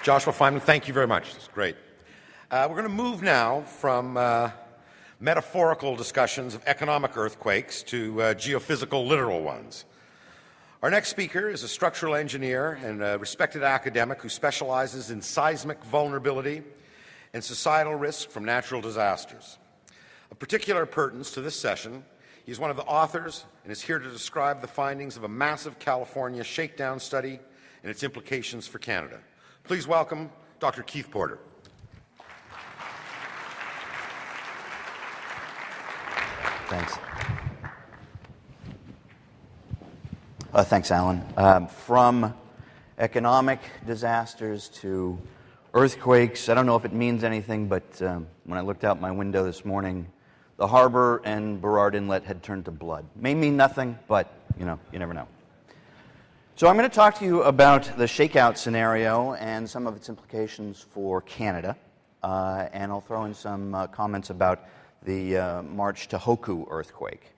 Joshua Feynman, thank you very much. That's great. We're going to move now from metaphorical discussions of economic earthquakes to geophysical literal ones. Our next speaker is a structural engineer and a respected academic who specializes in seismic vulnerability and societal risk from natural disasters. Of particular pertinence to this session, he's one of the authors and is here to describe the findings of a massive California shakedown study and its implications for Canada. Please welcome Dr. Keith Porter. Thanks. Thanks, Alan. From economic disasters to earthquakes, I don't know if it means anything, but when I looked out my window this morning, the harbor and Burrard Inlet had turned to blood. May mean nothing, but you never know. So I'm going to talk to you about the shakeout scenario and some of its implications for Canada, and I'll throw in some comments about the March Tohoku earthquake.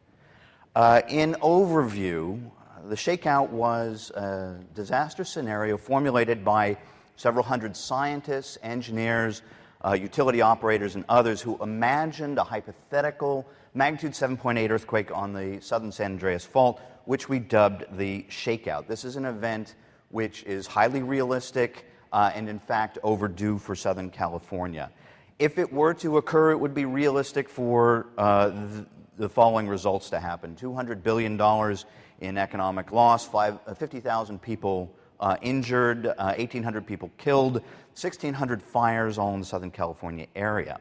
In overview, the shakeout was a disaster scenario formulated by several hundred scientists, engineers, utility operators, and others who imagined a hypothetical magnitude 7.8 earthquake on the southern San Andreas Fault, which we dubbed the shakeout. This is an event which is highly realistic and, in fact, overdue for Southern California. If it were to occur, it would be realistic for the following results to happen. $200 billion in economic loss, 50,000 people injured, 1,800 people killed, 1,600 fires all in the Southern California area.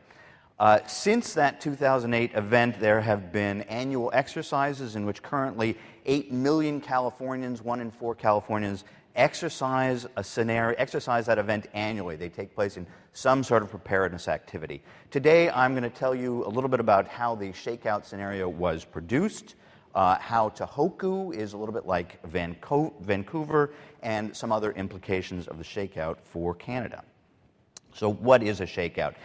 Since that 2008 event, there have been annual exercises in which currently 8 million Californians, 1 in 4 Californians, exercise that event annually. They take place in some sort of preparedness activity. Today, I'm going to tell you a little bit about how the shakeout scenario was produced, how Tohoku is a little bit like Vancouver, and some other implications of the shakeout for Canada. So what is a shakeout?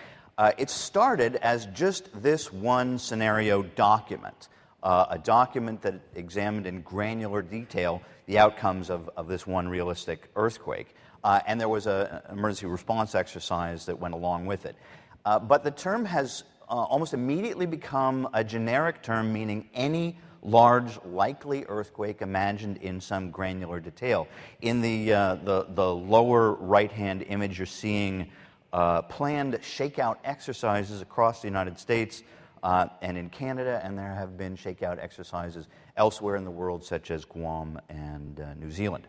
It started as just this one scenario document, a document that examined in granular detail the outcomes of this one realistic earthquake. And there was an emergency response exercise that went along with it. But the term has almost immediately become a generic term meaning any large likely earthquake imagined in some granular detail. In the lower right-hand image, you're seeing planned shakeout exercises across the United States and in Canada, and there have been shakeout exercises elsewhere in the world, such as Guam and New Zealand.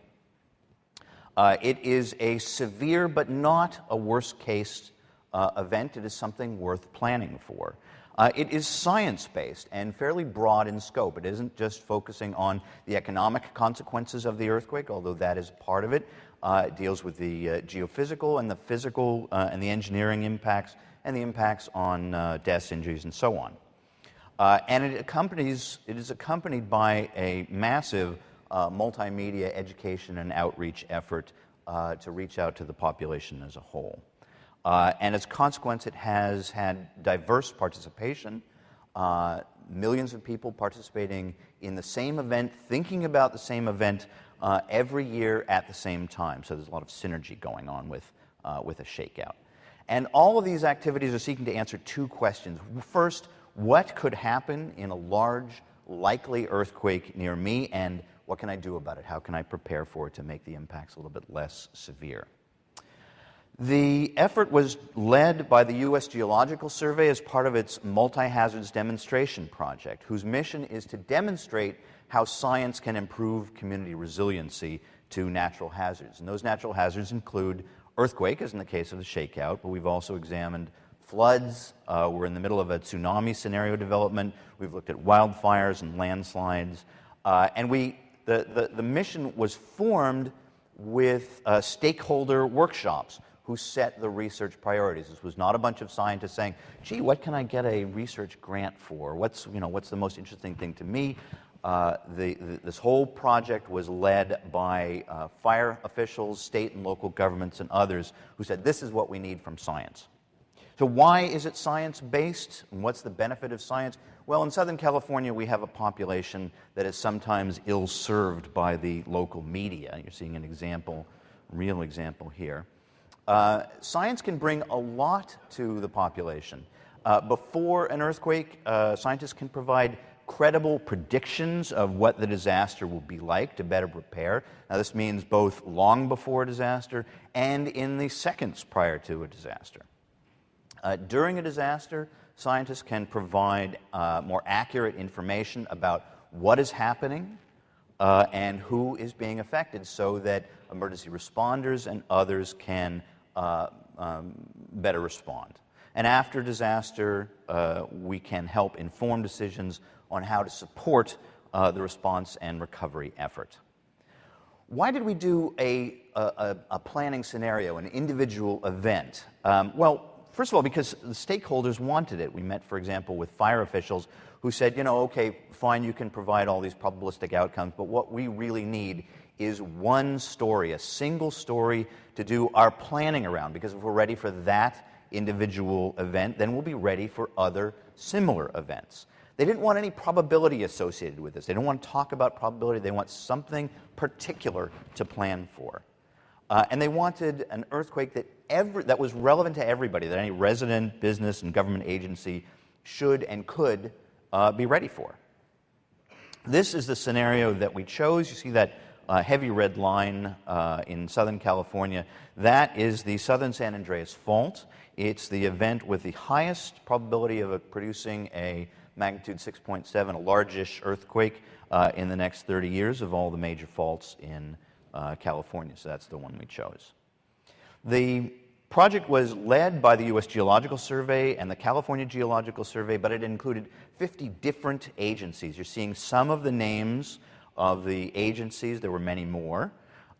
It is a severe but not a worst-case event. It is something worth planning for. It is science-based and fairly broad in scope. It isn't just focusing on the economic consequences of the earthquake, although that is part of it. It deals with the geophysical and the physical and the engineering impacts and the impacts on deaths, injuries, and so on. And it is accompanied by a massive multimedia education and outreach effort to reach out to the population as a whole. And as a consequence, it has had diverse participation, millions of people participating in the same event, thinking about the same event every year at the same time. So there's a lot of synergy going on with a shakeout. And all of these activities are seeking to answer two questions. First, what could happen in a large, likely earthquake near me, and what can I do about it? How can I prepare for it to make the impacts a little bit less severe? The effort was led by the U.S. Geological Survey as part of its multi-hazards demonstration project, whose mission is to demonstrate how science can improve community resiliency to natural hazards. And those natural hazards include earthquake, as in the case of the shakeout, but we've also examined floods. We're in the middle of a tsunami scenario development. We've looked at wildfires and landslides. And the mission was formed with stakeholder workshops who set the research priorities. This was not a bunch of scientists saying, gee, what can I get a research grant for? What's the most interesting thing to me? This whole project was led by fire officials, state and local governments, and others who said, this is what we need from science. So why is it science-based, and what's the benefit of science? Well, in Southern California, we have a population that is sometimes ill-served by the local media. You're seeing an example, real example here. Science can bring a lot to the population. Before an earthquake, scientists can provide credible predictions of what the disaster will be like to better prepare. Now, this means both long before a disaster and in the seconds prior to a disaster. During a disaster, scientists can provide more accurate information about what is happening and who is being affected so that emergency responders and others can better respond. And after disaster, we can help inform decisions on how to support the response and recovery effort. Why did we do a planning scenario, an individual event? Well, first of all, because the stakeholders wanted it. We met, for example, with fire officials who said, you know, okay, fine, you can provide all these probabilistic outcomes, but what we really need is one story, a single story to do our planning around, because if we're ready for that individual event, then we'll be ready for other similar events. They didn't want any probability associated with this. They don't want to talk about probability. They want something particular to plan for. And they wanted an earthquake that was relevant to everybody, that any resident, business, and government agency should and could be ready for. This is the scenario that we chose. You see that heavy red line in Southern California. That is the Southern San Andreas Fault. It's the event with the highest probability of producing a magnitude 6.7, a largish earthquake in the next 30 years of all the major faults in California. So that's the one we chose. The project was led by the U.S. Geological Survey and the California Geological Survey, but it included 50 different agencies. You're seeing some of the names of the agencies. There were many more.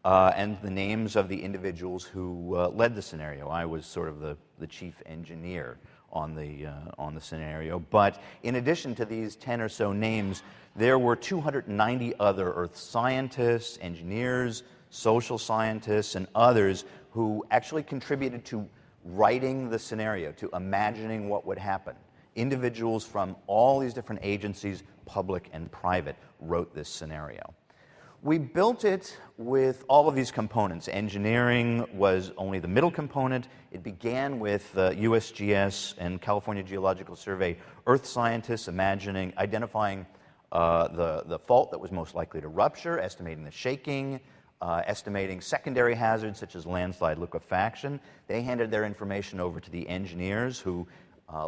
And the names of the individuals who led the scenario. I was sort of the chief engineer on the scenario. But in addition to these 10 or so names, there were 290 other earth scientists, engineers, social scientists, and others who actually contributed to writing the scenario, to imagining what would happen. Individuals from all these different agencies, public and private, wrote this scenario. We built it with all of these components. Engineering was only the middle component. It began with USGS and California Geological Survey earth scientists identifying the fault that was most likely to rupture, estimating the shaking, estimating secondary hazards such as landslide liquefaction. They handed their information over to the engineers who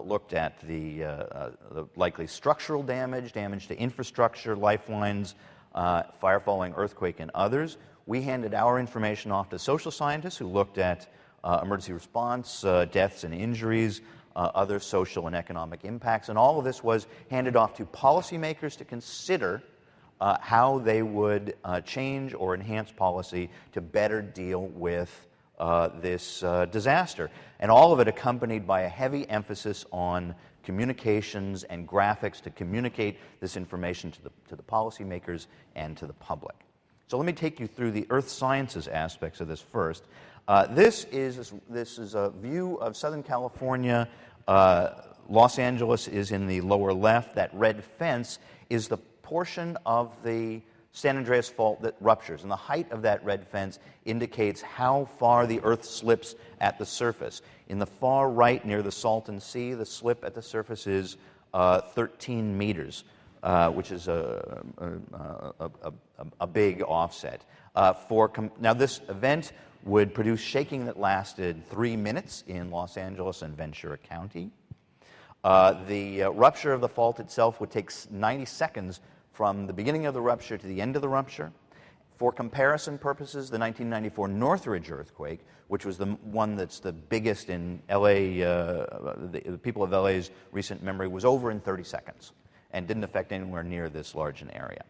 looked at the likely structural damage to infrastructure, lifelines, fire following earthquake, and others. We handed our information off to social scientists who looked at emergency response, deaths and injuries, other social and economic impacts, and all of this was handed off to policymakers to consider how they would change or enhance policy to better deal with this disaster. And all of it accompanied by a heavy emphasis on communications and graphics to communicate this information to the policymakers and to the public. So let me take you through the earth sciences aspects of this first. This is a view of Southern California. Los Angeles is in the lower left. That red fence is the portion of the San Andreas Fault that ruptures, and the height of that red fence indicates how far the Earth slips at the surface. In the far right, near the Salton Sea, the slip at the surface is 13 meters, which is a big offset. Now, this event would produce shaking that lasted 3 minutes in Los Angeles and Ventura County. The rupture of the fault itself would take 90 seconds from the beginning of the rupture to the end of the rupture. For comparison purposes, the 1994 Northridge earthquake, which was the one that's the biggest in LA, the people of LA's recent memory, was over in 30 seconds and didn't affect anywhere near this large an area.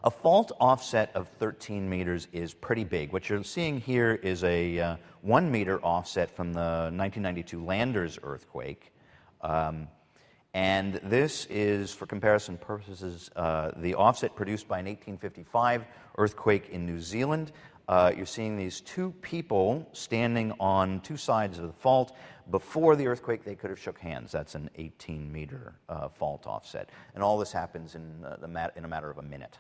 A fault offset of 13 meters is pretty big. What you're seeing here is a 1 meter offset from the 1992 Landers earthquake. And this is, for comparison purposes, the offset produced by an 1855 earthquake in New Zealand. You're seeing these two people standing on two sides of the fault. Before the earthquake, they could have shook hands. That's an 18-meter fault offset. And all this happens in a matter of a minute.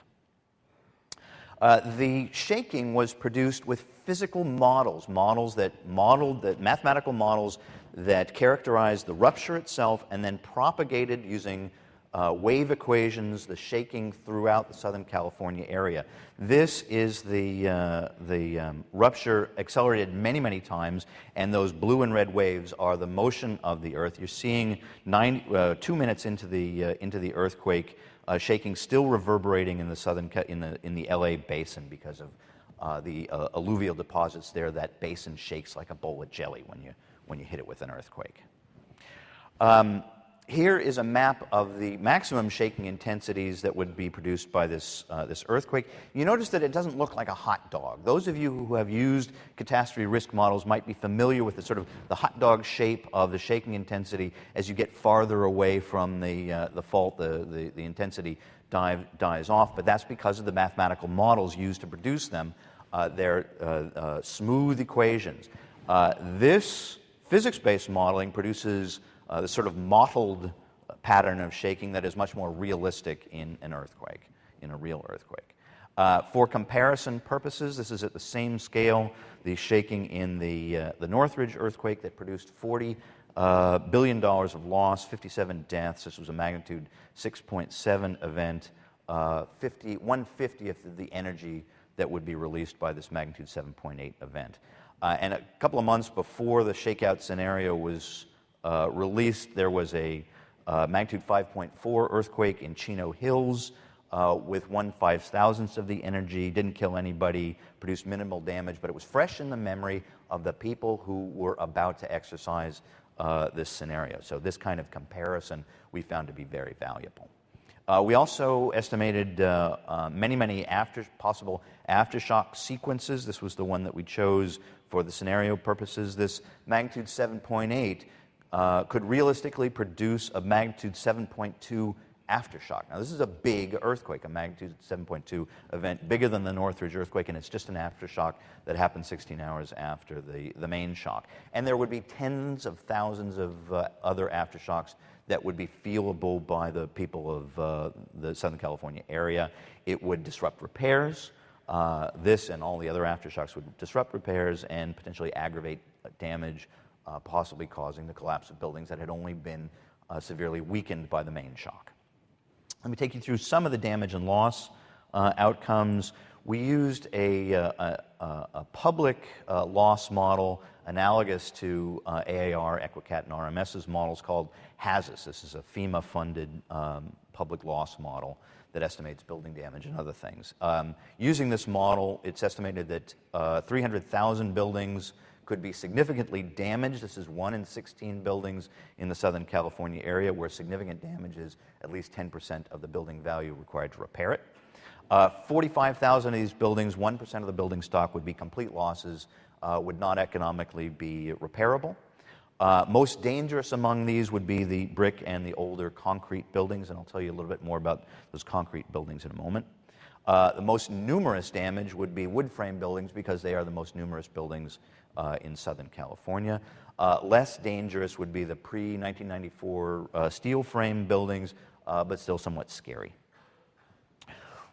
The shaking was produced with physical models, mathematical models that characterized the rupture itself and then propagated using wave equations, the shaking throughout the Southern California area. This is the rupture accelerated many, many times, and those blue and red waves are the motion of the Earth. You're seeing 2 minutes into the earthquake, shaking still reverberating in the in the LA basin because of the alluvial deposits there. That basin shakes like a bowl of jelly when you hit it with an earthquake. Here is a map of the maximum shaking intensities that would be produced by this earthquake. You notice that it doesn't look like a hot dog. Those of you who have used catastrophe risk models might be familiar with the hot dog shape of the shaking intensity. As you get farther away from the fault, the intensity dies off, but that's because of the mathematical models used to produce them. They're smooth equations. This physics-based modeling produces the sort of mottled pattern of shaking that is much more realistic in an earthquake, in a real earthquake. For comparison purposes, this is at the same scale, the shaking in the Northridge earthquake that produced $40 billion of loss, 57 deaths. This was a magnitude 6.7 event, 1/50th of the energy that would be released by this magnitude 7.8 event. And a couple of months before the shakeout scenario was released, there was a magnitude 5.4 earthquake in Chino Hills with 1/5000th of the energy, didn't kill anybody, produced minimal damage, but it was fresh in the memory of the people who were about to exercise this scenario. So this kind of comparison we found to be very valuable. We also estimated many possible aftershock sequences. This was the one that we chose for the scenario purposes. This magnitude 7.8 could realistically produce a magnitude 7.2 aftershock. Now, this is a big earthquake, a magnitude 7.2 event, bigger than the Northridge earthquake, and it's just an aftershock that happened 16 hours after the main shock. And there would be tens of thousands of other aftershocks that would be feelable by the people of the Southern California area. It would disrupt repairs. This and all the other aftershocks would disrupt repairs and potentially aggravate damage, possibly causing the collapse of buildings that had only been severely weakened by the main shock. Let me take you through some of the damage and loss outcomes. We used a public loss model analogous to AAR, EquiCat, and RMS's models called HAZUS. This is a FEMA-funded public loss model that estimates building damage and other things. Using this model, it's estimated that 300,000 buildings could be significantly damaged. This is 1 in 16 buildings in the Southern California area where significant damage is at least 10% of the building value required to repair it. 45,000 of these buildings, 1% of the building stock, would be complete losses, would not economically be repairable. Most dangerous among these would be the brick and the older concrete buildings, and I'll tell you a little bit more about those concrete buildings in a moment. The most numerous damage would be wood frame buildings because they are the most numerous buildings in Southern California. Less dangerous would be the pre-1994 steel frame buildings, but still somewhat scary.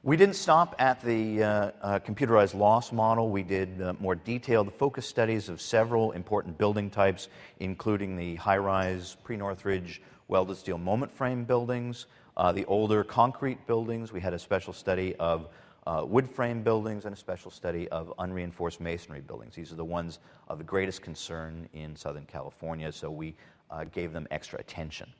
We didn't stop at the computerized loss model. We did more detailed focus studies of several important building types, including the high-rise pre-Northridge welded steel moment frame buildings, the older concrete buildings. We had a special study of wood frame buildings and a special study of unreinforced masonry buildings. These are the ones of the greatest concern in Southern California, so we gave them extra attention.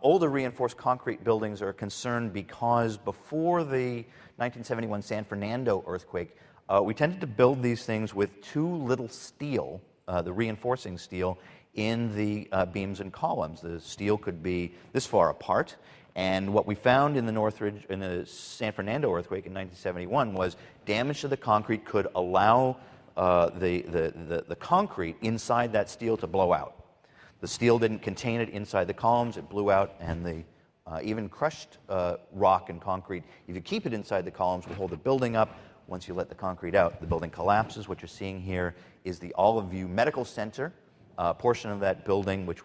Older reinforced concrete buildings are a concern because before the 1971 San Fernando earthquake, we tended to build these things with too little steel, the reinforcing steel, in the beams and columns. The steel could be this far apart, and what we found in the San Fernando earthquake in 1971 was damage to the concrete could allow the concrete inside that steel to blow out. The steel didn't contain it inside the columns, it blew out, and the even crushed rock and concrete, if you keep it inside the columns, will hold the building up. Once you let the concrete out, the building collapses. What you're seeing here is the Olive View Medical Center. Portion of that building, which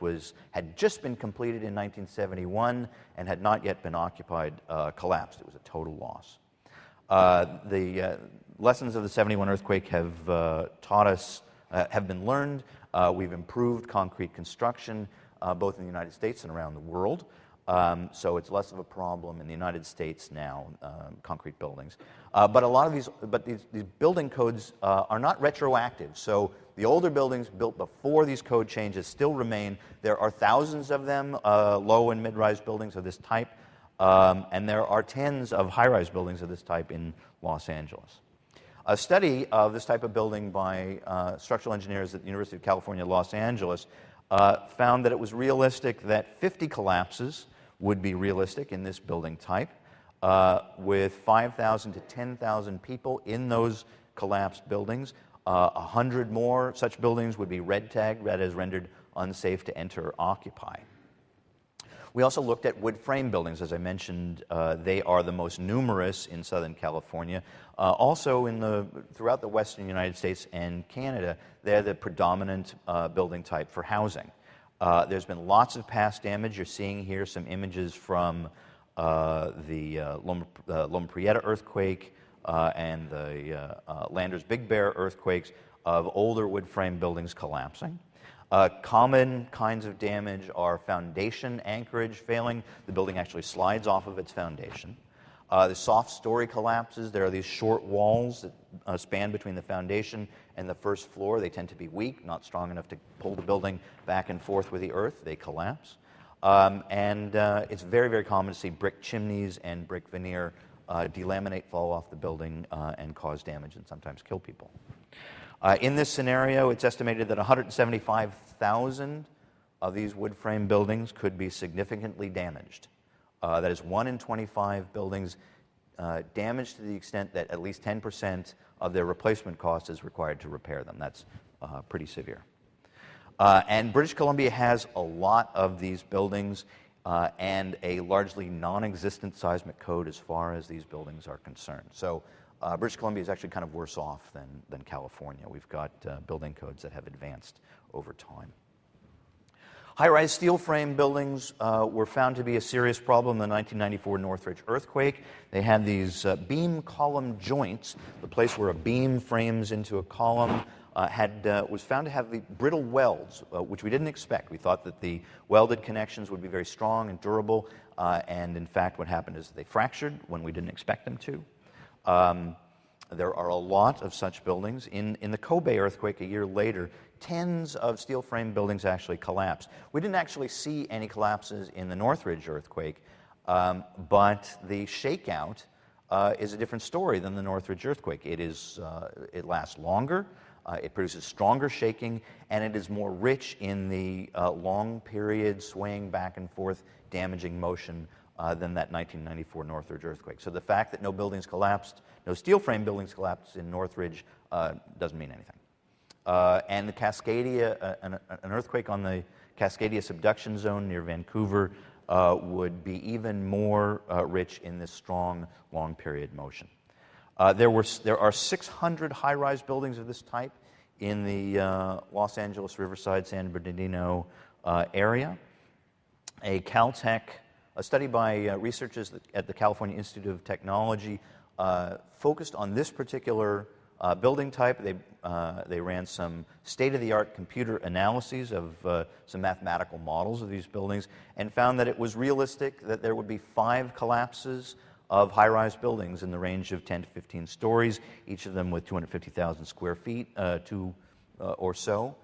had just been completed in 1971 and had not yet been occupied, collapsed. It was a total loss. The lessons of the 71 earthquake have taught us, have been learned. We've improved concrete construction, both in the United States and around the world. So it's less of a problem in the United States now, concrete buildings. But a lot of these building codes are not retroactive. So the older buildings built before these code changes still remain. There are thousands of them, low and mid-rise buildings of this type. And there are tens of high-rise buildings of this type in Los Angeles. A study of this type of building by structural engineers at the University of California, Los Angeles, found that it was realistic that 50 collapses would be realistic in this building type, with 5,000 to 10,000 people in those collapsed buildings. 100 more such buildings would be red tagged, that is, rendered unsafe to enter or occupy. We also looked at wood frame buildings. As I mentioned, they are the most numerous in Southern California. Also throughout the western United States and Canada, they're the predominant building type for housing. There's been lots of past damage. You're seeing here some images from the Loma Prieta earthquake and the Landers Big Bear earthquakes of older wood frame buildings collapsing. Common kinds of damage are foundation anchorage failing. The building actually slides off of its foundation. The soft story collapses. There are these short walls that span between the foundation and the first floor. They tend to be weak, not strong enough to pull the building back and forth with the earth. They collapse. It's very, very common to see brick chimneys and brick veneer delaminate, fall off the building, and cause damage and sometimes kill people. In this scenario, it's estimated that 175,000 of these wood frame buildings could be significantly damaged. That is 1 in 25 buildings damaged to the extent that at least 10% of their replacement cost is required to repair them. That's pretty severe. And British Columbia has a lot of these buildings and a largely non-existent seismic code as far as these buildings are concerned. So British Columbia is actually kind of worse off than California. We've got building codes that have advanced over time. High-rise steel frame buildings were found to be a serious problem in the 1994 Northridge earthquake. They had these beam column joints. The place where a beam frames into a column was found to have the brittle welds, which we didn't expect. We thought that the welded connections would be very strong and durable, and in fact what happened is they fractured when we didn't expect them to. There are a lot of such buildings. In the Kobe earthquake a year later, tens of steel frame buildings actually collapsed. We didn't actually see any collapses in the Northridge earthquake, but the shakeout is a different story than the Northridge earthquake. It lasts longer, it produces stronger shaking, and it is more rich in the long period swaying back and forth damaging motion than that 1994 Northridge earthquake. So the fact that no buildings collapsed, no steel frame buildings collapsed in Northridge doesn't mean anything. And the Cascadia, an earthquake on the Cascadia subduction zone near Vancouver would be even more rich in this strong, long period motion. There are 600 high-rise buildings of this type in the Los Angeles, Riverside, San Bernardino area. A study by researchers at the California Institute of Technology focused on this particular building type. They ran some state-of-the-art computer analyses of some mathematical models of these buildings and found that it was realistic that there would be 5 collapses of high-rise buildings in the range of 10 to 15 stories, each of them with 250,000 square feet or so.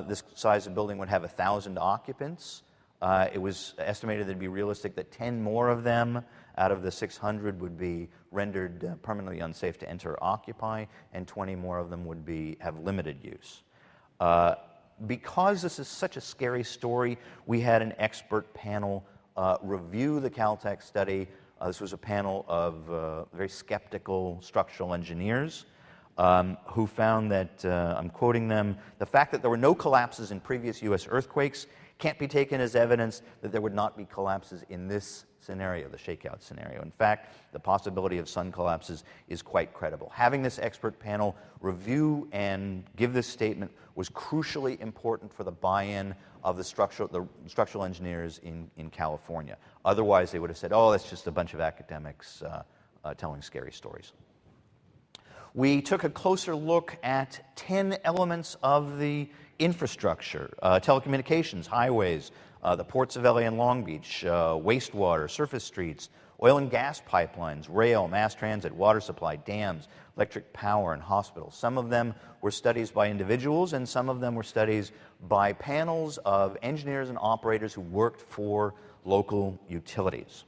This size of building would have 1,000 occupants. It was estimated that it would be realistic that 10 more of them out of the 600 would be rendered permanently unsafe to enter or occupy, and 20 more of them would have limited use. Because this is such a scary story, we had an expert panel review the Caltech study. This was a panel of very skeptical structural engineers who found that, I'm quoting them, the fact that there were no collapses in previous U.S. earthquakes can't be taken as evidence that there would not be collapses in this scenario, the shakeout scenario. In fact, the possibility of sun collapses is quite credible. Having this expert panel review and give this statement was crucially important for the buy-in of the structural engineers in California. Otherwise, they would have said, oh, that's just a bunch of academics telling scary stories. We took a closer look at 10 elements of the infrastructure, telecommunications, highways, the ports of LA and Long Beach, wastewater, surface streets, oil and gas pipelines, rail, mass transit, water supply, dams, electric power, and hospitals. Some of them were studies by individuals, and some of them were studies by panels of engineers and operators who worked for local utilities.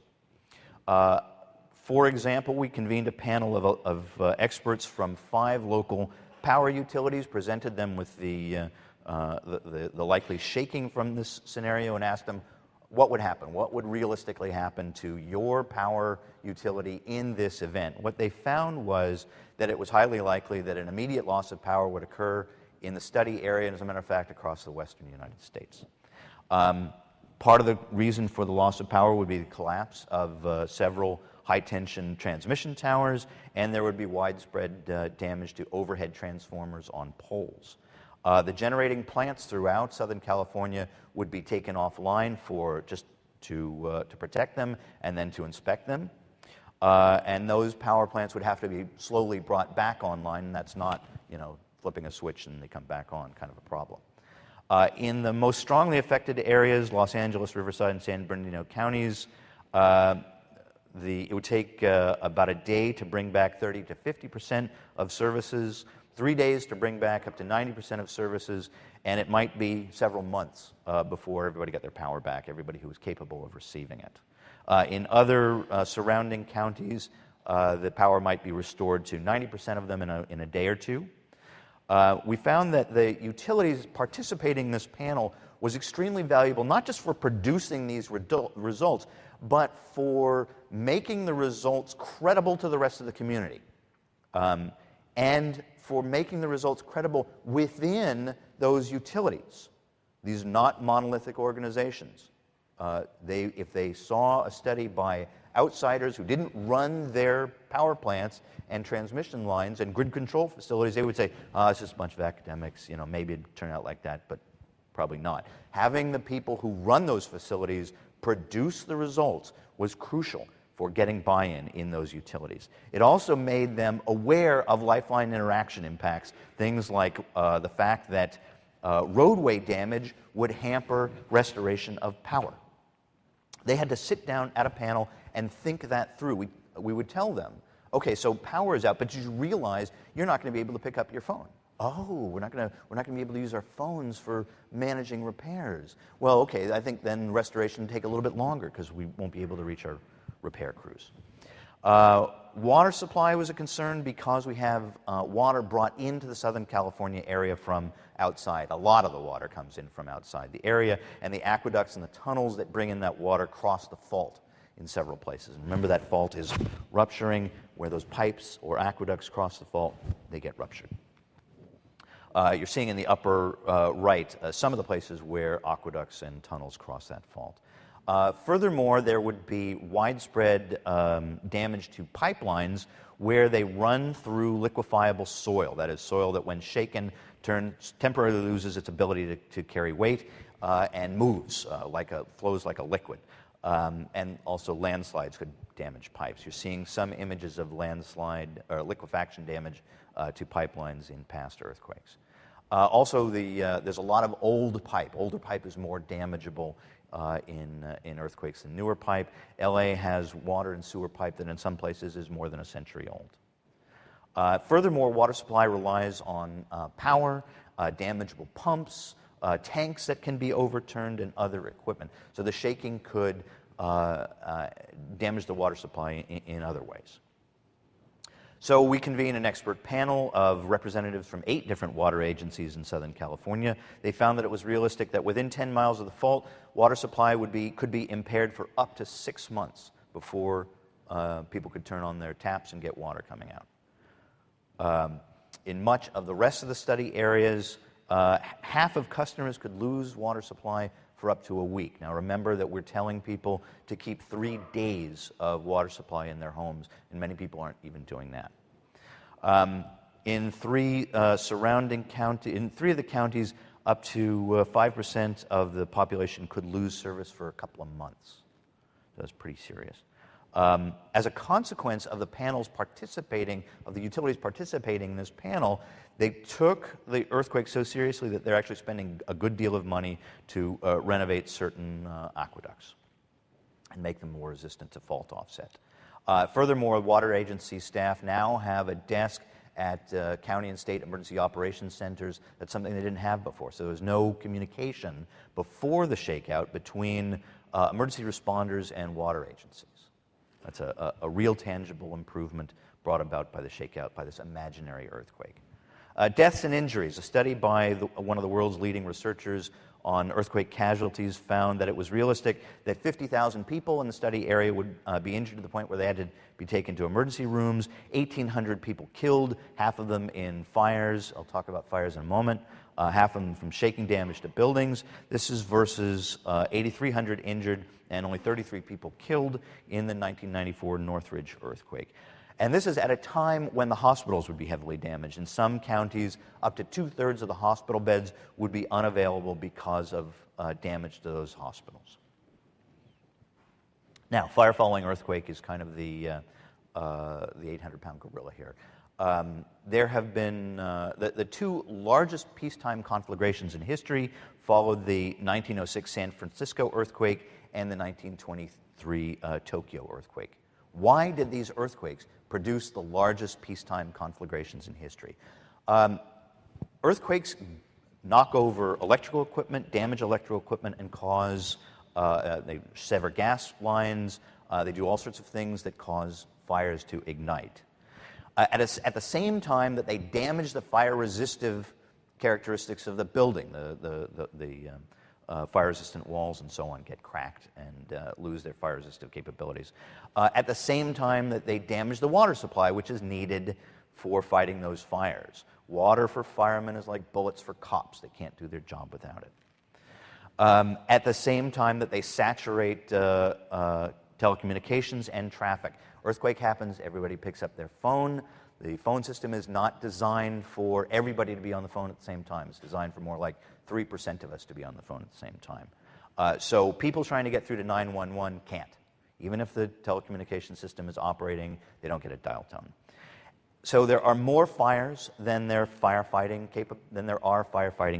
For example, we convened a panel of experts from 5 local power utilities, presented them with the likely shaking from this scenario, and asked them what would happen, what would realistically happen to your power utility in this event. What they found was that it was highly likely that an immediate loss of power would occur in the study area, and as a matter of fact, across the western United States. Part of the reason for the loss of power would be the collapse of several high-tension transmission towers, and there would be widespread damage to overhead transformers on poles. The generating plants throughout Southern California would be taken offline for just to protect them and then to inspect them. And those power plants would have to be slowly brought back online, and that's not, flipping a switch and they come back on kind of a problem. In the most strongly affected areas, Los Angeles, Riverside, and San Bernardino counties, it would take about a day to bring back 30 to 50% of services, 3 days to bring back up to 90% of services, and it might be several months before everybody got their power back, everybody who was capable of receiving it. In other surrounding counties, the power might be restored to 90% of them in a day or two. We found that the utilities participating in this panel was extremely valuable, not just for producing these results, but for making the results credible to the rest of the community, and for making the results credible within those utilities. These are not monolithic organizations. If they saw a study by outsiders who didn't run their power plants and transmission lines and grid control facilities, they would say, it's just a bunch of academics, maybe it'd turn out like that, but probably not. Having the people who run those facilities produce the results was crucial for getting buy-in in those utilities. It also made them aware of lifeline interaction impacts, things like the fact that roadway damage would hamper restoration of power. They had to sit down at a panel and think that through. We would tell them, okay, so power is out, but you realize you're not going to be able to pick up your phone. Oh, we're not going to be able to use our phones for managing repairs. Well, okay, I think then restoration will take a little bit longer because we won't be able to reach our repair crews. Water supply was a concern because we have water brought into the Southern California area from outside. A lot of the water comes in from outside the area, and the aqueducts and the tunnels that bring in that water cross the fault in several places. And remember, that fault is rupturing. Where those pipes or aqueducts cross the fault, they get ruptured. You're seeing in the upper right some of the places where aqueducts and tunnels cross that fault. Furthermore, there would be widespread damage to pipelines where they run through liquefiable soil. That is, soil that when shaken temporarily loses its ability to carry weight and moves, flows like a liquid. And also landslides could damage pipes. You're seeing some images of landslide or liquefaction damage to pipelines in past earthquakes. Also, there's a lot of old pipe. Older pipe is more damageable in earthquakes than newer pipe. LA has water and sewer pipe that in some places is more than a century old. Furthermore, water supply relies on power, damageable pumps, tanks that can be overturned, and other equipment. So the shaking could damage the water supply in other ways. So we convened an expert panel of representatives from 8 different water agencies in Southern California. They found that it was realistic that within 10 miles of the fault, water supply could be impaired for up to 6 months before people could turn on their taps and get water coming out. In much of the rest of the study areas, half of customers could lose water supply for up to a week. Now remember that we're telling people to keep 3 days of water supply in their homes, and many people aren't even doing that. In 3 of the counties, up to 5% of the population could lose service for a couple of months. That's pretty serious. As a consequence of the panels participating, of the utilities participating in this panel, they took the earthquake so seriously that they're actually spending a good deal of money to renovate certain aqueducts and make them more resistant to fault offset. Furthermore, water agency staff now have a desk at county and state emergency operations centers. That's something they didn't have before. So there was no communication before the shakeout between emergency responders and water agencies. That's a real tangible improvement brought about by the shakeout, by this imaginary earthquake. Deaths and injuries. A study by one of the world's leading researchers on earthquake casualties found that it was realistic that 50,000 people in the study area would be injured to the point where they had to be taken to emergency rooms, 1,800 people killed, half of them in fires. I'll talk about fires in a moment. Half of them from shaking damage to buildings. This is versus 8,300 injured and only 33 people killed in the 1994 Northridge earthquake. And this is at a time when the hospitals would be heavily damaged. In some counties, up to 2/3 of the hospital beds would be unavailable because of damage to those hospitals. Now, fire following earthquake is kind of the 800-pound gorilla here. There have been the two largest peacetime conflagrations in history followed the 1906 San Francisco earthquake and the 1923 Tokyo earthquake. Why did these earthquakes produce the largest peacetime conflagrations in history? Earthquakes knock over electrical equipment, damage electrical equipment, and cause, they sever gas lines, they do all sorts of things that cause fires to ignite. At the same time that they damage the fire-resistive characteristics of the building, the fire-resistant walls and so on get cracked and lose their fire-resistive capabilities. At the same time that they damage the water supply, which is needed for fighting those fires. Water for firemen is like bullets for cops. They can't do their job without it. At the same time that they saturate telecommunications and traffic. Earthquake happens, everybody picks up their phone. The phone system is not designed for everybody to be on the phone at the same time. It's designed for more like 3% of us to be on the phone at the same time. So people trying to get through to 911 can't. Even if the telecommunication system is operating, they don't get a dial tone. So there are more fires than there are firefighting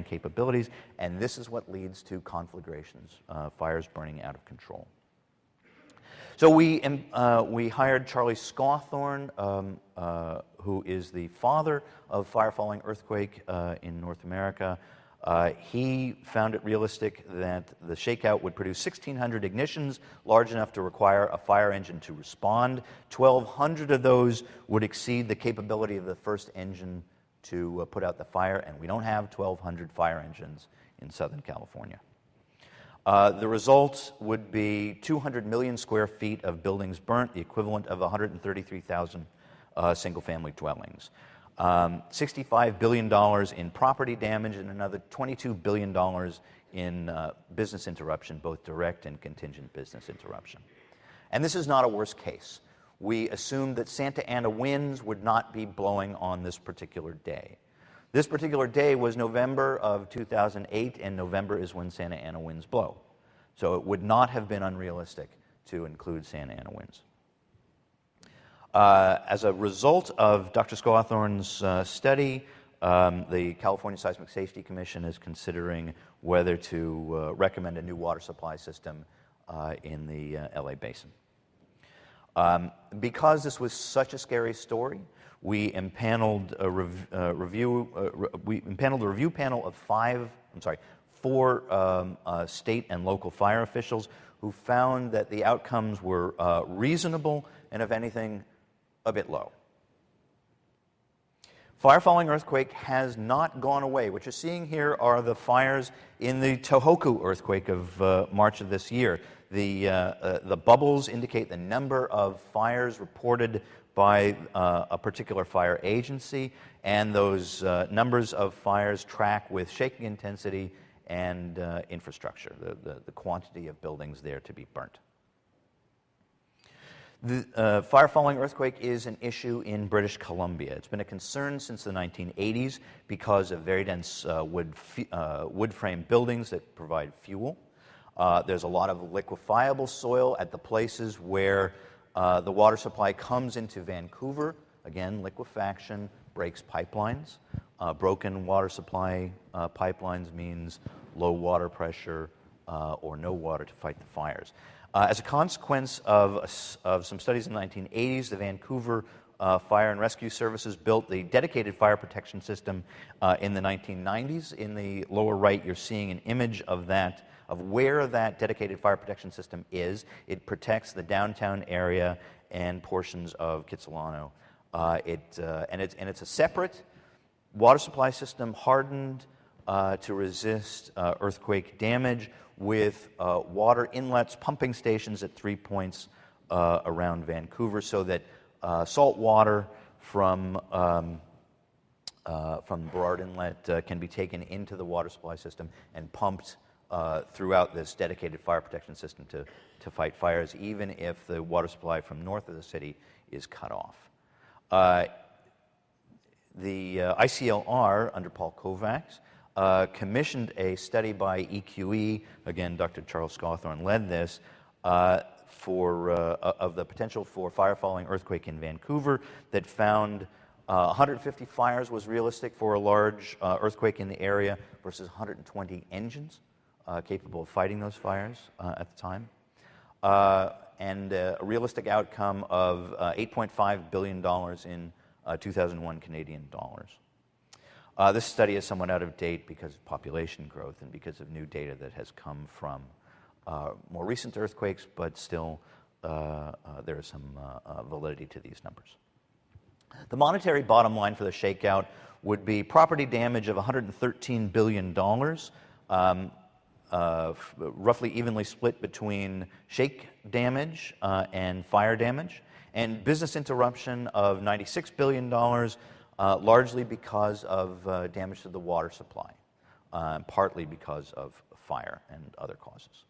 capabilities, and this is what leads to conflagrations, fires burning out of control. So we hired Charlie Scawthorne, who is the father of fire following earthquake in North America. He found it realistic that the shakeout would produce 1,600 ignitions, large enough to require a fire engine to respond. 1,200 of those would exceed the capability of the first engine to put out the fire, and we don't have 1,200 fire engines in Southern California. The result would be 200 million square feet of buildings burnt, the equivalent of 133,000 single-family dwellings. $65 billion in property damage and another $22 billion in business interruption, both direct and contingent business interruption. And this is not a worst case. We assumed that Santa Ana winds would not be blowing on this particular day. This particular day was November of 2008, and November is when Santa Ana winds blow. So it would not have been unrealistic to include Santa Ana winds. As a result of Dr. Scawthorne's study, the California Seismic Safety Commission is considering whether to recommend a new water supply system in the LA Basin. Because this was such a scary story, we impaneled a review panel of four state and local fire officials who found that the outcomes were reasonable and, if anything, a bit low. Fire following earthquake has not gone away. What you're seeing here are the fires in the Tohoku earthquake of March of this year. The bubbles indicate the number of fires reported by a particular fire agency, and those numbers of fires track with shaking intensity and infrastructure, the quantity of buildings there to be burnt. The fire following earthquake is an issue in British Columbia. It's been a concern since the 1980s because of very dense wood frame buildings that provide fuel. There's a lot of liquefiable soil at the places where The water supply comes into Vancouver. Again, liquefaction breaks pipelines. Broken water supply pipelines means low water pressure or no water to fight the fires. As a consequence of some studies in the 1980s, the Vancouver Fire and Rescue Services built the dedicated fire protection system in the 1990s. In the lower right, you're seeing an image of that, of where that dedicated fire protection system is. It protects the downtown area and portions of Kitsilano. And it's a separate water supply system, hardened to resist earthquake damage, with water inlets, pumping stations at 3 points around Vancouver, so that salt water from Burrard Inlet can be taken into the water supply system and pumped throughout this dedicated fire protection system to fight fires, even if the water supply from north of the city is cut off. The ICLR, under Paul Kovacs, commissioned a study by EQE, again, Dr. Charles Scawthorne led this, of the potential for fire-following earthquake in Vancouver, that found 150 fires was realistic for a large earthquake in the area versus 120 engines capable of fighting those fires at the time. And a realistic outcome of $8.5 billion in 2001 Canadian dollars. This study is somewhat out of date because of population growth and because of new data that has come from more recent earthquakes, but still there is some validity to these numbers. The monetary bottom line for the shakeout would be property damage of $113 billion, roughly evenly split between shake damage and fire damage, and business interruption of $96 billion, largely because of damage to the water supply, partly because of fire and other causes.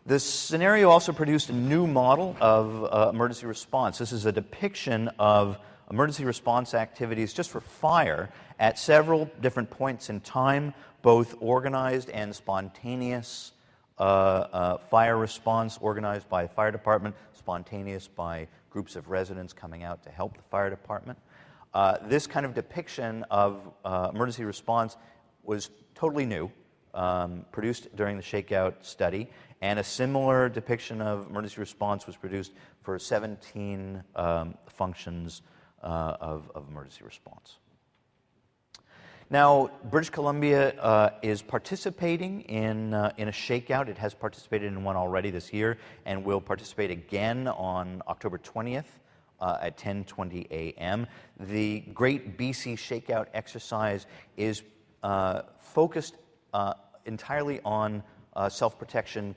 This scenario also produced a new model of emergency response. This is a depiction of emergency response activities just for fire at several different points in time, both organized and spontaneous fire response, organized by the fire department, spontaneous by groups of residents coming out to help the fire department. This kind of depiction of emergency response was totally new, produced during the shakeout study, and a similar depiction of emergency response was produced for 17 functions of emergency response. Now, British Columbia is participating in a shakeout. It has participated in one already this year and will participate again on October 20th at 10:20 a.m. The Great BC Shakeout exercise is focused entirely on self-protection,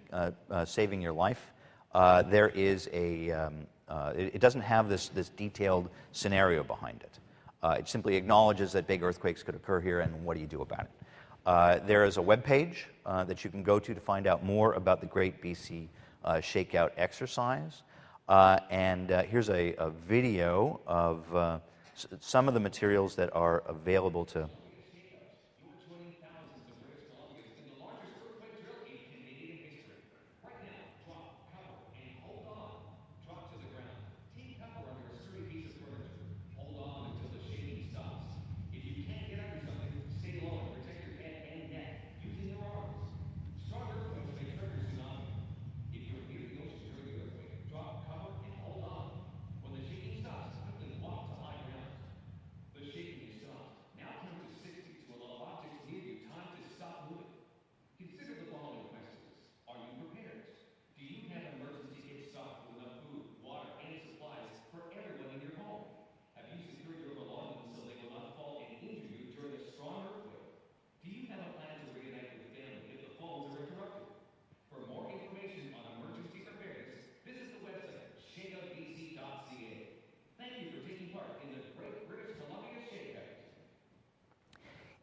saving your life. There is it doesn't have this detailed scenario behind it. It simply acknowledges that big earthquakes could occur here, and what do you do about it? There is a web page that you can go to find out more about the Great BC Shakeout exercise. And here's a video of some of the materials that are available to.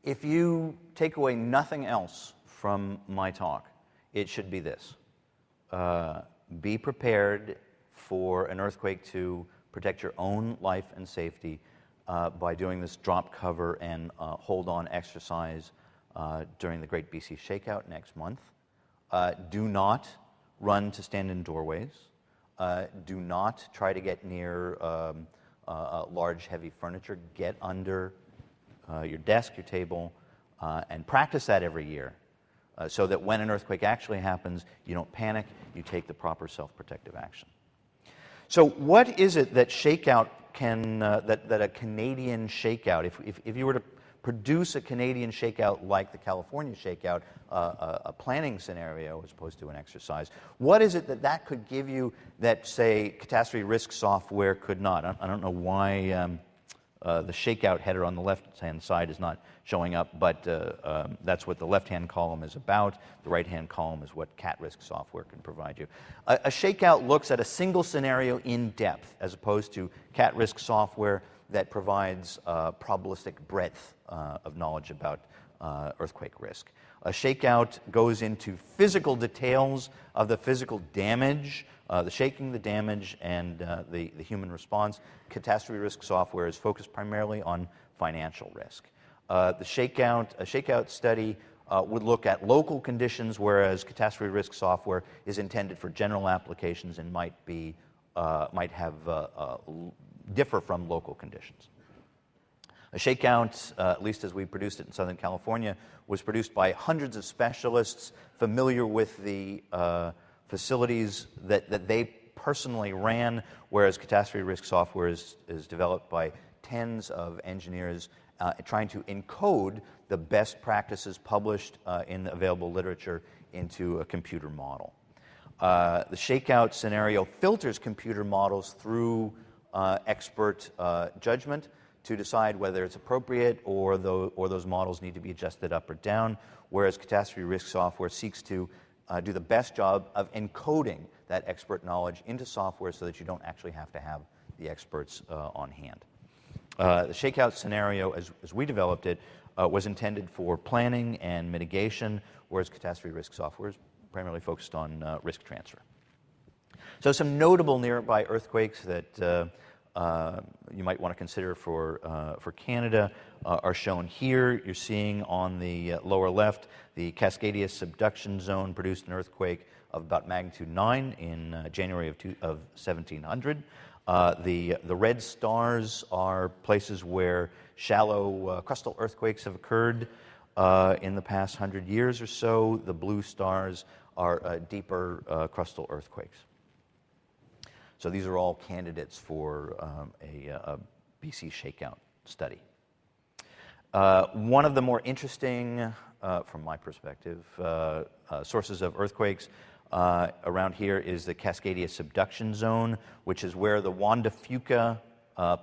If you take away nothing else from my talk, it should be this. Be prepared for an earthquake to protect your own life and safety by doing this drop, cover, and hold on exercise during the Great BC Shakeout next month. Do not run to stand in doorways. Do not try to get near large, heavy furniture. Get under your desk, your table, and practice that every year so that when an earthquake actually happens, you don't panic, you take the proper self-protective action. So what is it that shakeout can, that a Canadian shakeout, if you were to produce a Canadian shakeout like the California shakeout, a planning scenario as opposed to an exercise, what is it that could give you that, say, catastrophe risk software could not? I don't know why the shakeout header on the left-hand side is not showing up, but that's what the left-hand column is about. The right-hand column is what cat risk software can provide you. A shakeout looks at a single scenario in depth, as opposed to cat risk software that provides probabilistic breadth of knowledge about earthquake risk. A shakeout goes into physical details of the physical damage, the shaking, the damage, and the human response. Catastrophe risk software is focused primarily on financial risk. A shakeout study would look at local conditions, whereas catastrophe risk software is intended for general applications and might differ from local conditions. A shakeout, at least as we produced it in Southern California, was produced by hundreds of specialists familiar with the facilities that they personally ran, whereas catastrophe risk software is developed by tens of engineers trying to encode the best practices published in the available literature into a computer model. The shakeout scenario filters computer models through expert judgment to decide whether it's appropriate or those models need to be adjusted up or down, whereas catastrophe risk software seeks to do the best job of encoding that expert knowledge into software so that you don't actually have to have the experts on hand. The shakeout scenario, as we developed it, was intended for planning and mitigation, whereas catastrophe risk software is primarily focused on risk transfer. So some notable nearby earthquakes that you might want to consider for Canada are shown here. You're seeing on the lower left the Cascadia subduction zone produced an earthquake of about magnitude 9 in January of 1700. The red stars are places where shallow crustal earthquakes have occurred in the past 100 years or so. The blue stars are deeper crustal earthquakes. So these are all candidates for a BC shakeout study. One of the more interesting, from my perspective, sources of earthquakes around here is the Cascadia subduction zone, which is where the Juan de Fuca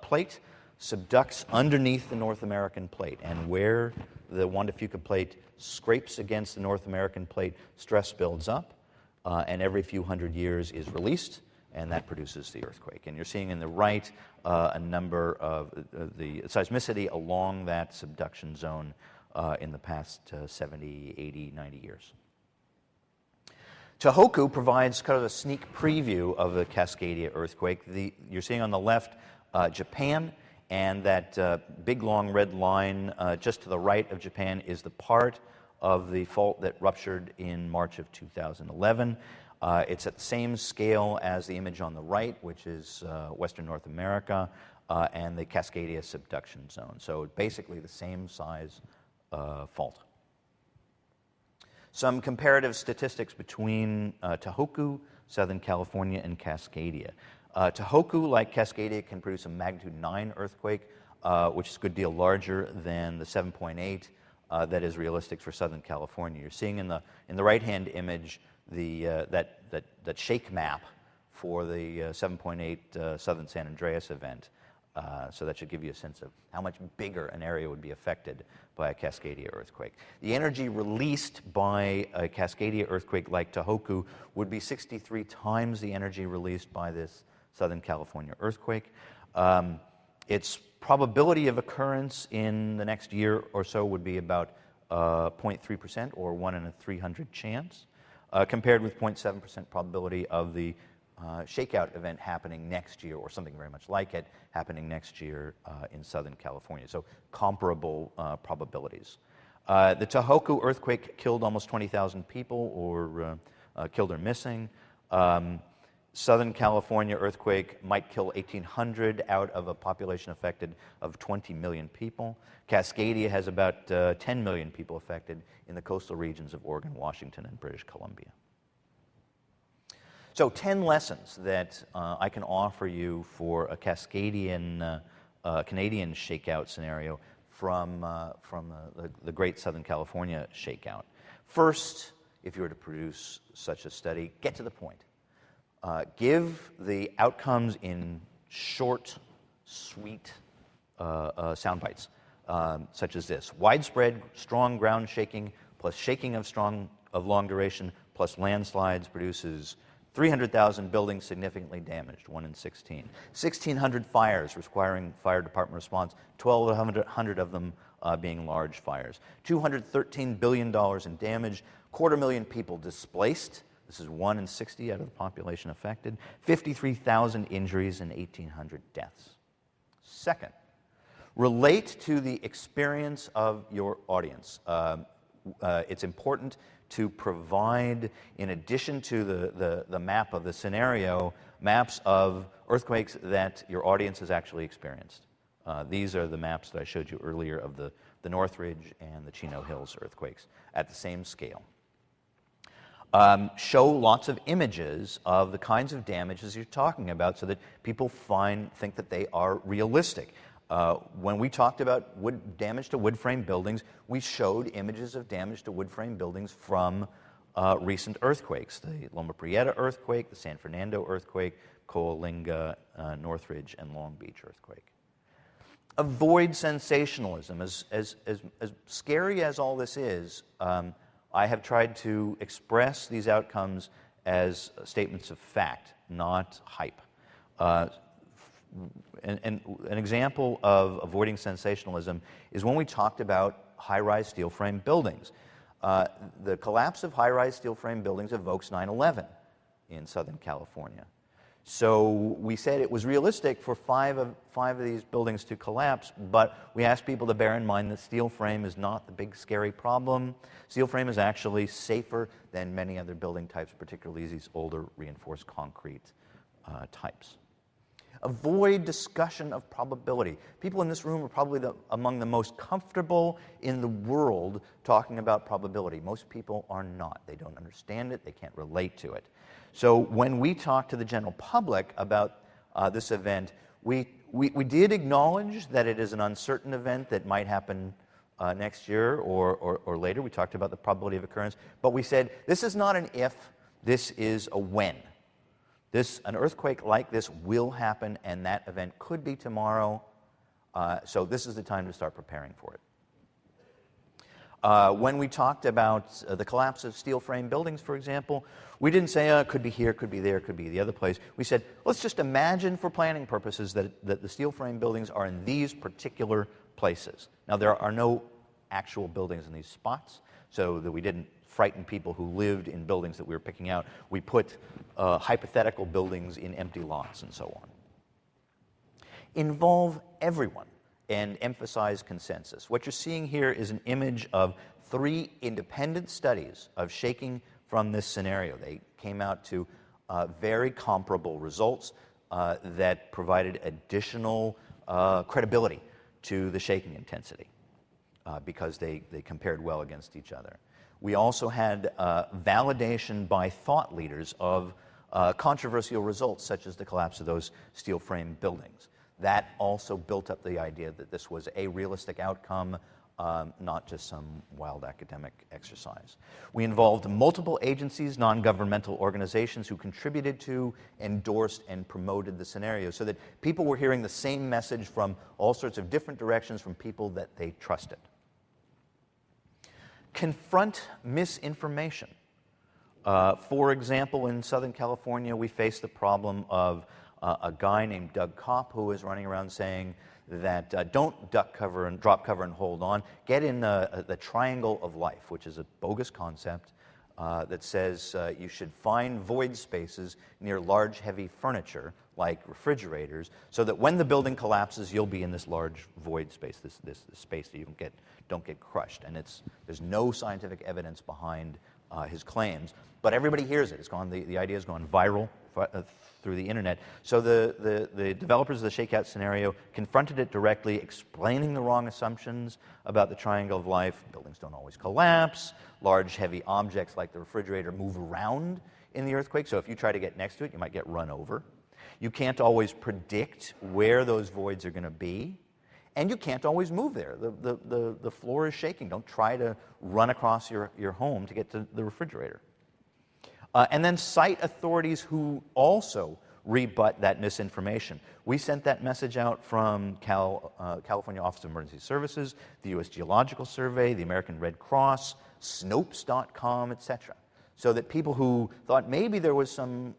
plate subducts underneath the North American plate. And where the Juan de Fuca plate scrapes against the North American plate, stress builds up, and every few hundred years is released, and that produces the earthquake. And you're seeing in the right a number of the seismicity along that subduction zone in the past 70, 80, 90 years. Tohoku provides kind of a sneak preview of the Cascadia earthquake. You're seeing on the left Japan, and that big long red line just to the right of Japan is the part of the fault that ruptured in March of 2011. It's at the same scale as the image on the right, which is Western North America, and the Cascadia subduction zone. So basically the same size fault. Some comparative statistics between Tohoku, Southern California, and Cascadia. Tohoku, like Cascadia, can produce a magnitude 9 earthquake, which is a good deal larger than the 7.8 that is realistic for Southern California. You're seeing in the right-hand image that shake map for the 7.8 Southern San Andreas event. So that should give you a sense of how much bigger an area would be affected by a Cascadia earthquake. The energy released by a Cascadia earthquake like Tohoku would be 63 times the energy released by this Southern California earthquake. Its probability of occurrence in the next year or so would be about 0.3% or 1 in a 300 chance, compared with 0.7% probability of the shakeout event happening next year, or something very much like it happening next year in Southern California. So comparable probabilities. The Tohoku earthquake killed almost 20,000 people, or killed or missing. Southern California earthquake might kill 1,800 out of a population affected of 20 million people. Cascadia has about 10 million people affected in the coastal regions of Oregon, Washington, and British Columbia. So 10 lessons that I can offer you for a Cascadian, Canadian shakeout scenario from the Great Southern California shakeout. First, if you were to produce such a study, get to the point. Give the outcomes in short, sweet sound bites, such as this. Widespread, strong ground shaking plus shaking of long duration plus landslides produces 300,000 buildings significantly damaged, 1 in 16. 1,600 fires requiring fire department response, 1,200 of them being large fires. $213 billion in damage, 250,000 people displaced. This is 1 in 60 out of the population affected. 53,000 injuries and 1,800 deaths. Second, relate to the experience of your audience. It's important to provide, in addition to the map of the scenario, maps of earthquakes that your audience has actually experienced. These are the maps that I showed you earlier of the Northridge and the Chino Hills earthquakes at the same scale. Show lots of images of the kinds of damages you're talking about so that people think that they are realistic. When we talked about damage to wood frame buildings, we showed images of damage to wood frame buildings from recent earthquakes, the Loma Prieta earthquake, the San Fernando earthquake, Coalinga, Northridge, and Long Beach earthquake. Avoid sensationalism. As scary as all this is, I have tried to express these outcomes as statements of fact, not hype. And an example of avoiding sensationalism is when we talked about high-rise steel frame buildings. The collapse of high-rise steel frame buildings evokes 9/11 in Southern California. So we said it was realistic for five of these buildings to collapse, but we asked people to bear in mind that steel frame is not the big scary problem. Steel frame is actually safer than many other building types, particularly these older reinforced concrete types. Avoid discussion of probability. People in this room are probably among the most comfortable in the world talking about probability. Most people are not. They don't understand it. They can't relate to it. So when we talk to the general public about this event, we did acknowledge that it is an uncertain event that might happen next year or later. We talked about the probability of occurrence. But we said, this is not an if, this is a when. An earthquake like this will happen, and that event could be tomorrow. So this is the time to start preparing for it. When we talked about the collapse of steel frame buildings, for example, we didn't say, it could be here, could be there, could be the other place. We said, let's just imagine for planning purposes that the steel frame buildings are in these particular places. Now, there are no actual buildings in these spots, so that we didn't frighten people who lived in buildings that we were picking out. We put hypothetical buildings in empty lots and so on. Involve everyone and emphasize consensus. What you're seeing here is an image of 3 independent studies of shaking from this scenario. They came out to very comparable results that provided additional credibility to the shaking intensity because they compared well against each other. We also had validation by thought leaders of controversial results, such as the collapse of those steel frame buildings. That also built up the idea that this was a realistic outcome, not just some wild academic exercise. We involved multiple agencies, non-governmental organizations who contributed to, endorsed, and promoted the scenario so that people were hearing the same message from all sorts of different directions from people that they trusted. Confront misinformation. For example, in Southern California, we face the problem of a guy named Doug Kopp who is running around saying that don't drop cover and hold on. Get in the triangle of life, which is a bogus concept that says you should find void spaces near large, heavy furniture, like refrigerators, so that when the building collapses, you'll be in this large void space, this space that you don't get crushed. And there's no scientific evidence behind his claims. But everybody hears it. It's gone. The idea has gone viral through the internet. So the developers of the shakeout scenario confronted it directly, explaining the wrong assumptions about the triangle of life. Buildings don't always collapse. Large, heavy objects like the refrigerator move around in the earthquake. So if you try to get next to it, you might get run over. You can't always predict where those voids are going to be. And you can't always move there. The floor is shaking. Don't try to run across your home to get to the refrigerator. And then cite authorities who also rebut that misinformation. We sent that message out from California Office of Emergency Services, the U.S. Geological Survey, the American Red Cross, Snopes.com, etc. So that people who thought maybe there was some,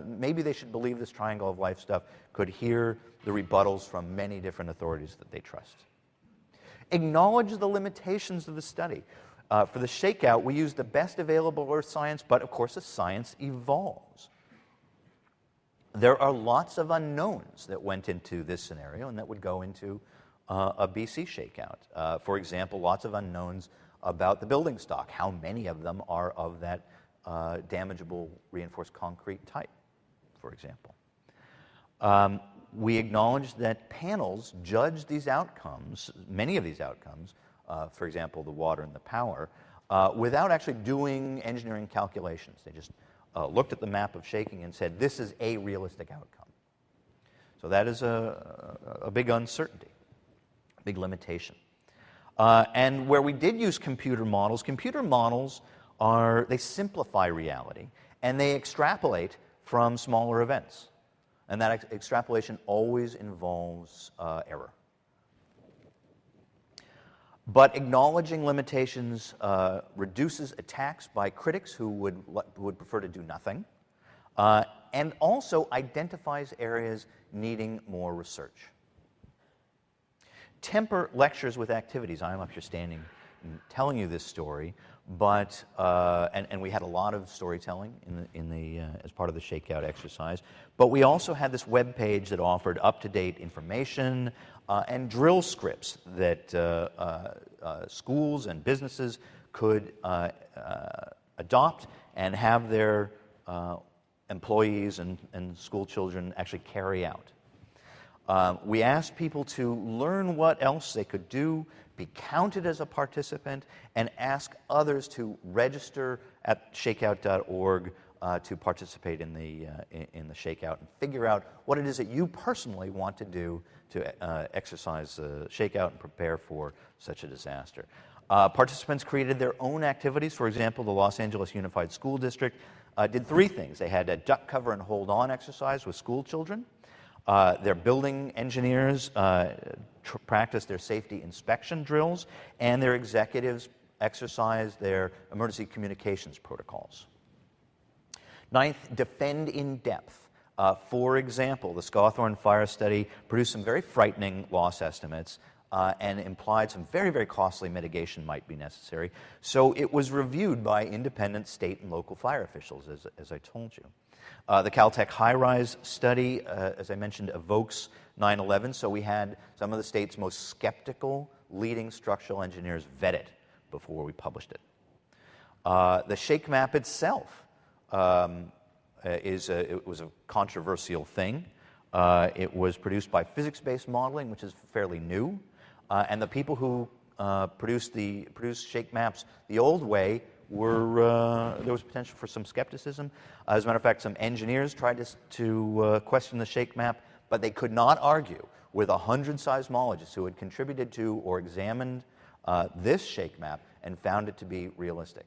maybe they should believe this triangle of life stuff could hear the rebuttals from many different authorities that they trust. Acknowledge the limitations of the study. For the shakeout, we use the best available earth science, but of course the science evolves. There are lots of unknowns that went into this scenario and that would go into a BC shakeout. For example, lots of unknowns about the building stock. How many of them are of that damageable reinforced concrete type, for example. We acknowledge that panels judge these outcomes, many of these outcomes, for example, the water and the power, without actually doing engineering calculations. They just looked at the map of shaking and said, this is a realistic outcome. So that is a big uncertainty, a big limitation. And where we did use computer models they simplify reality, and they extrapolate from smaller events. And that extrapolation always involves error. But acknowledging limitations reduces attacks by critics who would prefer to do nothing, and also identifies areas needing more research. Temper lectures with activities. I'm up here standing and telling you this story, but and we had a lot of storytelling as part of the shakeout exercise. But we also had this web page that offered up-to-date information and drill scripts that schools and businesses could adopt and have their employees and school children actually carry out. We asked people to learn what else they could do, be counted as a participant, and ask others to register at shakeout.org to participate in the shakeout and figure out what it is that you personally want to do to exercise the shakeout and prepare for such a disaster. Participants created their own activities. For example, the Los Angeles Unified School District did 3 things. They had a duck cover and hold on exercise with school children. Their building engineers practiced their safety inspection drills, and their executives exercised their emergency communications protocols. 9th, defend in depth. For example, the Scawthorne Fire Study produced some very frightening loss estimates and implied some very, very costly mitigation might be necessary. So it was reviewed by independent state and local fire officials, as I told you. The Caltech high-rise study, as I mentioned, evokes 9/11, so we had some of the state's most skeptical leading structural engineers vet it before we published it. The shake map itself it was a controversial thing. It was produced by physics-based modeling, which is fairly new, and the people who produced shake maps the old way there was potential for some skepticism. As a matter of fact, some engineers tried to question the shake map, but they could not argue with 100 seismologists who had contributed to or examined this shake map and found it to be realistic.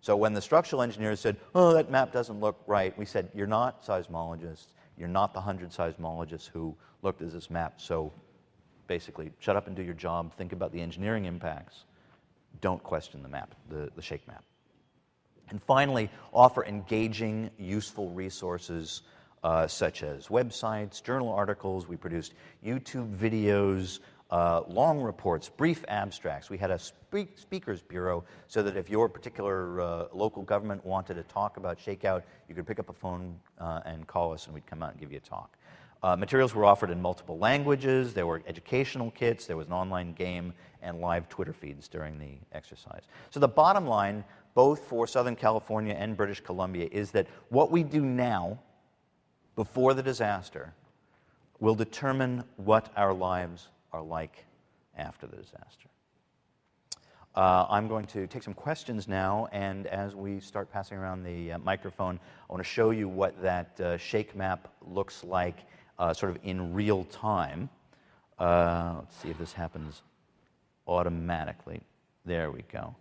So when the structural engineers said, oh, that map doesn't look right, we said, you're not seismologists, you're not the 100 seismologists who looked at this map, so basically shut up and do your job, think about the engineering impacts, don't question the map, the shake map. And finally, offer engaging, useful resources such as websites, journal articles. We produced YouTube videos, long reports, brief abstracts. We had a speakers bureau so that if your particular local government wanted to talk about shakeout, you could pick up a phone and call us and we'd come out and give you a talk. Materials were offered in multiple languages, there were educational kits, there was an online game, and live Twitter feeds during the exercise. So the bottom line, both for Southern California and British Columbia, is that what we do now, before the disaster, will determine what our lives are like after the disaster. I'm going to take some questions now, and as we start passing around the microphone, I want to show you what that shake map looks like sort of in real time. Let's see if this happens automatically. There we go.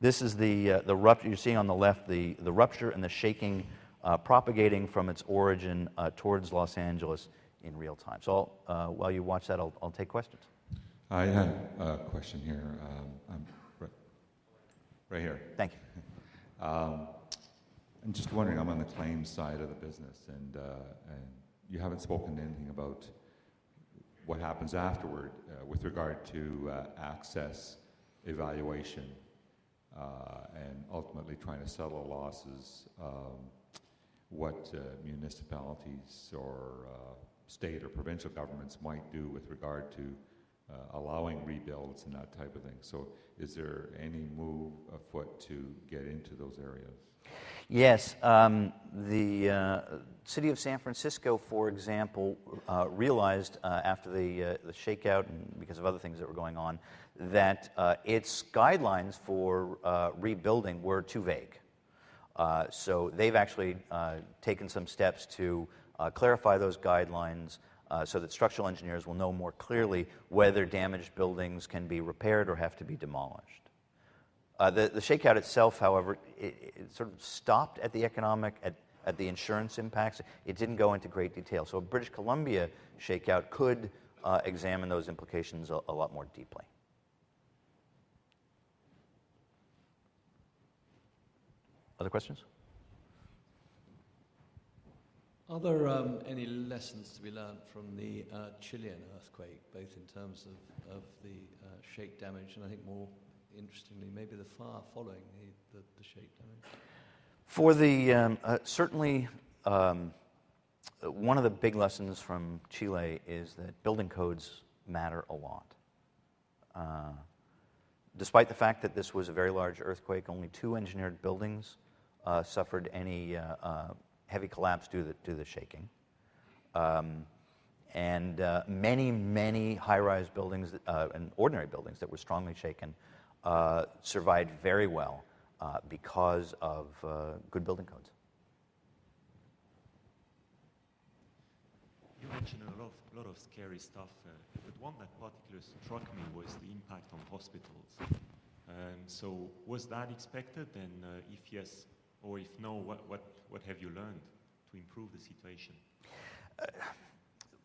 This is the rupture. You're seeing on the left the rupture and the shaking propagating from its origin towards Los Angeles in real time. So while you watch that, I'll take questions. I had a question here. I'm right here. Thank you. I'm just wondering, I'm on the claims side of the business, and you haven't spoken anything about what happens afterward with regard to access, evaluation, and ultimately trying to settle losses. What municipalities or state or provincial governments might do with regard to allowing rebuilds and that type of thing. So is there any move afoot to get into those areas? Yes. The city of San Francisco, for example, realized after the shakeout and because of other things that were going on, that its guidelines for rebuilding were too vague. So they've actually taken some steps to clarify those guidelines so that structural engineers will know more clearly whether damaged buildings can be repaired or have to be demolished. The shakeout itself, however, it sort of stopped at the economic, at the insurance impacts. It didn't go into great detail. So a British Columbia shakeout could examine those implications a lot more deeply. Other questions? Are there any lessons to be learned from the Chilean earthquake, both in terms of the shake damage and I think more interestingly, maybe the fire following the shake damage? For the, certainly, one of the big lessons from Chile is that building codes matter a lot. Despite the fact that this was a very large earthquake, only 2 engineered buildings suffered any heavy collapse due to the shaking. And many high-rise buildings and ordinary buildings that were strongly shaken survived very well because of good building codes. You mentioned a lot of scary stuff, but one that particularly struck me was the impact on hospitals. So was that expected, and if yes, or if no, what have you learned to improve the situation?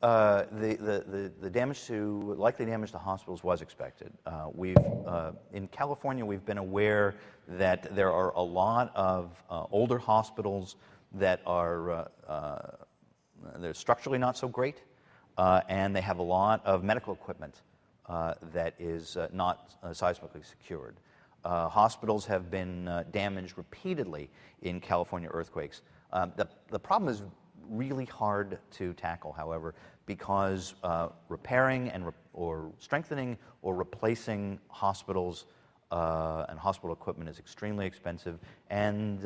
The damage to, likely damage to hospitals was expected. In California, we've been aware that there are a lot of older hospitals that are they're structurally not so great, and they have a lot of medical equipment that is not seismically secured. Hospitals have been damaged repeatedly in California earthquakes. The problem is really hard to tackle, however, because repairing or strengthening or replacing hospitals and hospital equipment is extremely expensive, and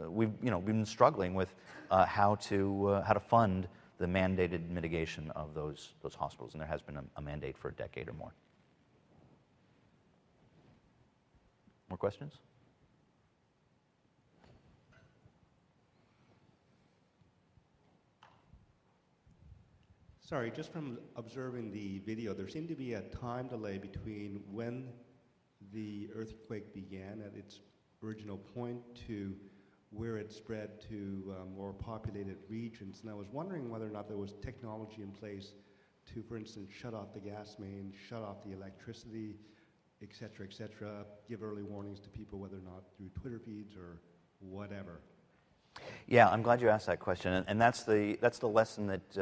we've been struggling with how to fund the mandated mitigation of those hospitals, and there has been a mandate for a decade or more. More questions? Sorry, just from observing the video, there seemed to be a time delay between when the earthquake began at its original point to where it spread to more populated regions. And I was wondering whether or not there was technology in place to, for instance, shut off the gas main, shut off the electricity, et cetera, give early warnings to people, whether or not through Twitter feeds or whatever. Yeah, I'm glad you asked that question, and that's the lesson that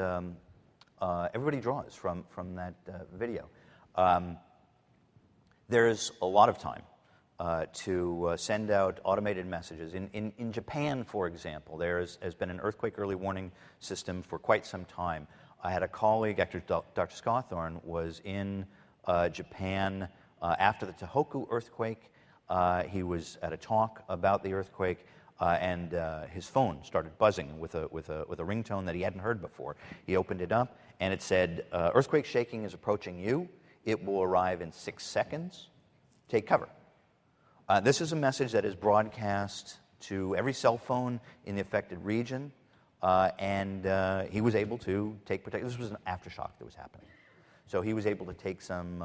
everybody draws from that video. There's a lot of time to send out automated messages. In Japan, for example, there has been an earthquake early warning system for quite some time. I had a colleague, actually Dr. Scawthorne, was in Japan after the Tohoku earthquake. He was at a talk about the earthquake, and his phone started buzzing with a ringtone that he hadn't heard before. He opened it up, and it said, "Earthquake shaking is approaching you. It will arrive in 6 seconds. Take cover." This is a message that is broadcast to every cell phone in the affected region, and he was able to take protection. This was an aftershock that was happening. So he was able to take some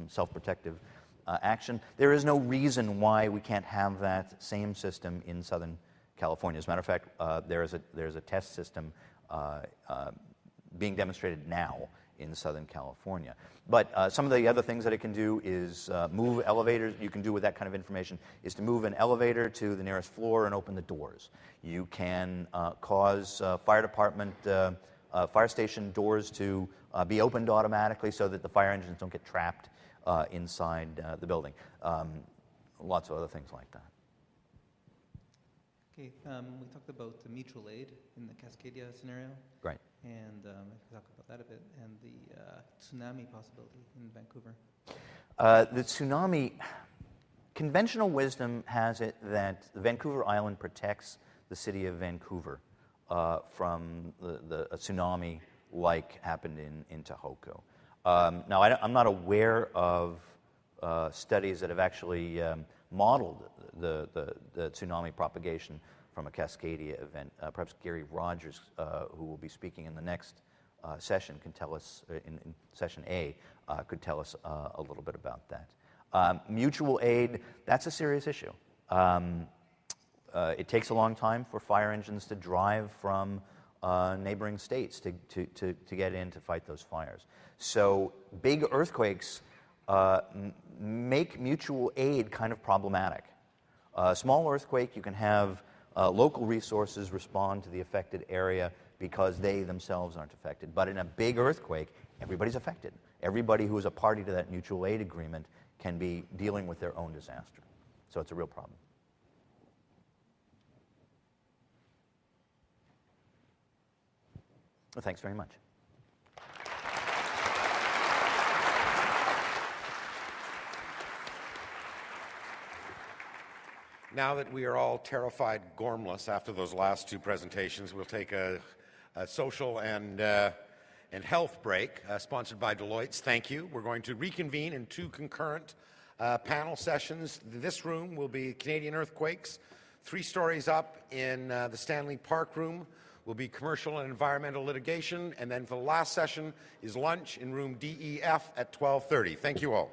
self-protective action. There is no reason why we can't have that same system in Southern California. As a matter of fact, there's a test system being demonstrated now in Southern California. But some of the other things that it can do is move elevators. You can do with that kind of information is to move an elevator to the nearest floor and open the doors. You can cause fire department, fire station doors to be opened automatically so that the fire engines don't get trapped inside the building. Lots of other things like that. Okay, we talked about the mutual aid in the Cascadia scenario. Right. And if we talk about that a bit, and the tsunami possibility in Vancouver. The tsunami, conventional wisdom has it that Vancouver Island protects the city of Vancouver from a tsunami like happened in Tohoku. Now, I'm not aware of studies that have actually modeled the tsunami propagation from a Cascadia event. Perhaps Gary Rogers, who will be speaking in the next session, can tell us, in session A, could tell us a little bit about that. Mutual aid, that's a serious issue. It takes a long time for fire engines to drive from neighboring states to get in to fight those fires. So big earthquakes make mutual aid kind of problematic. A small earthquake, you can have local resources respond to the affected area because they themselves aren't affected. But in a big earthquake, everybody's affected. Everybody who is a party to that mutual aid agreement can be dealing with their own disaster. So it's a real problem. Well, thanks very much. Now that we are all terrified gormless after those last two presentations, we'll take a social and health break, sponsored by Deloitte's. Thank you. We're going to reconvene in two concurrent panel sessions. This room will be Canadian earthquakes. 3 stories up in the Stanley Park room will be commercial and environmental litigation. And then for the last session is lunch in room DEF at 12:30. Thank you all.